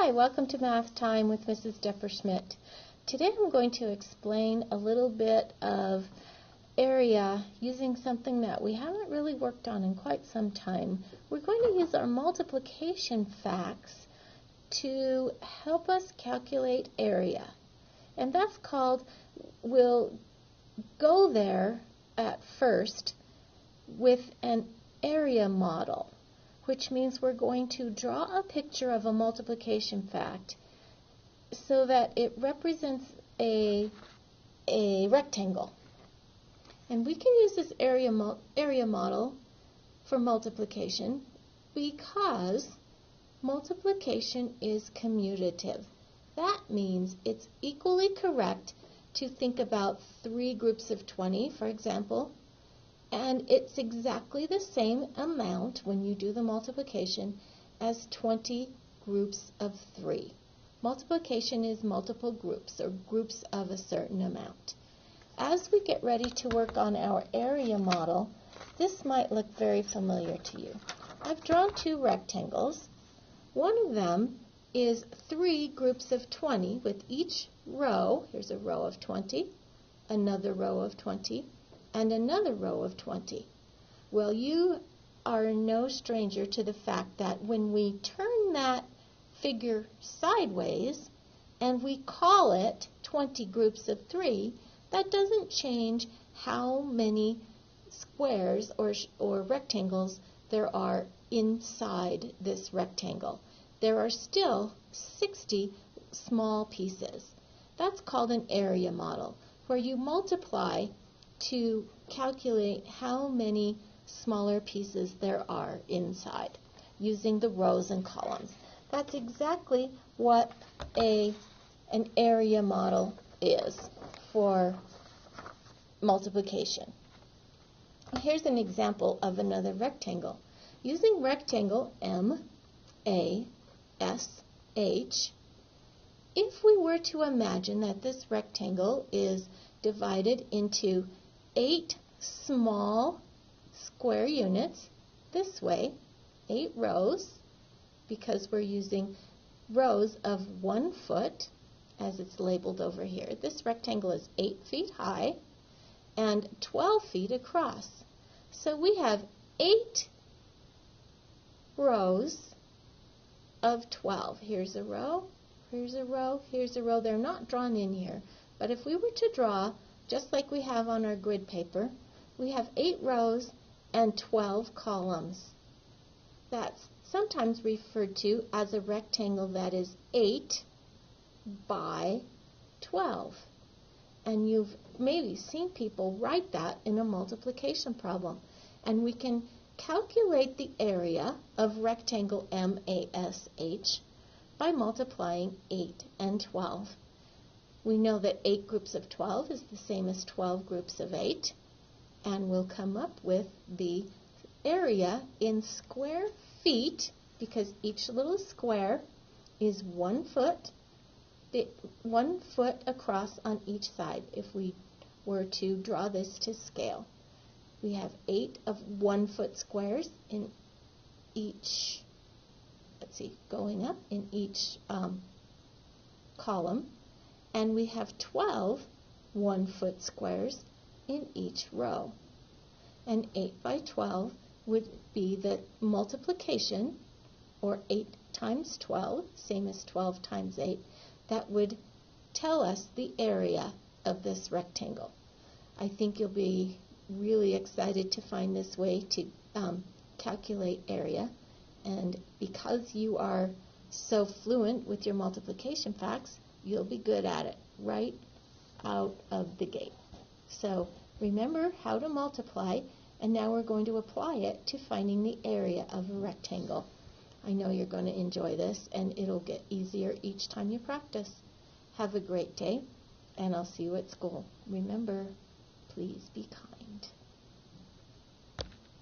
Hi, welcome to Math Time with Mrs. Depperschmidt. Today I'm going to explain a little bit of area using something that we haven't really worked on in quite some time. We're going to use our multiplication facts to help us calculate area. And that's called, we'll go there at first with an area model, which means we're going to draw a picture of a multiplication fact so that it represents a rectangle. And we can use this area model for multiplication because multiplication is commutative. That means it's equally correct to think about 3 groups of 20, for example, and it's exactly the same amount when you do the multiplication as 20 groups of 3. Multiplication is multiple groups or groups of a certain amount. As we get ready to work on our area model, this might look very familiar to you. I've drawn 2 rectangles. One of them is 3 groups of 20 with each row. Here's a row of 20, another row of 20, and another row of 20. Well, you are no stranger to the fact that when we turn that figure sideways and we call it 20 groups of 3, that doesn't change how many squares or rectangles there are inside this rectangle. There are still 60 small pieces. That's called an area model, where you multiply to calculate how many smaller pieces there are inside using the rows and columns. That's exactly what an area model is for multiplication. Here's an example of another rectangle. Using rectangle MASH, if we were to imagine that this rectangle is divided into 8 small square units this way, 8 rows, because we're using rows of 1 foot as it's labeled over here. This rectangle is 8 feet high and 12 feet across. So we have 8 rows of 12. Here's a row, here's a row, here's a row. They're not drawn in here, but if we were to draw just like we have on our grid paper, we have 8 rows and 12 columns. That's sometimes referred to as a rectangle that is 8 by 12. And you've maybe seen people write that in a multiplication problem. And we can calculate the area of rectangle MASH by multiplying 8 and 12. We know that 8 groups of 12 is the same as 12 groups of 8, and we'll come up with the area in square feet, because each little square is 1 foot, 1 foot across on each side if we were to draw this to scale. We have 8 of 1 foot squares in each, going up in each column, and we have 12 1 foot squares in each row. And 8 by 12 would be the multiplication, or 8 times 12, same as 12 times 8. That would tell us the area of this rectangle. I think you'll be really excited to find this way to calculate area. And because you are so fluent with your multiplication facts, you'll be good at it right out of the gate. So remember how to multiply, and now we're going to apply it to finding the area of a rectangle. I know you're going to enjoy this, and it'll get easier each time you practice. Have a great day, and I'll see you at school. Remember, please be kind.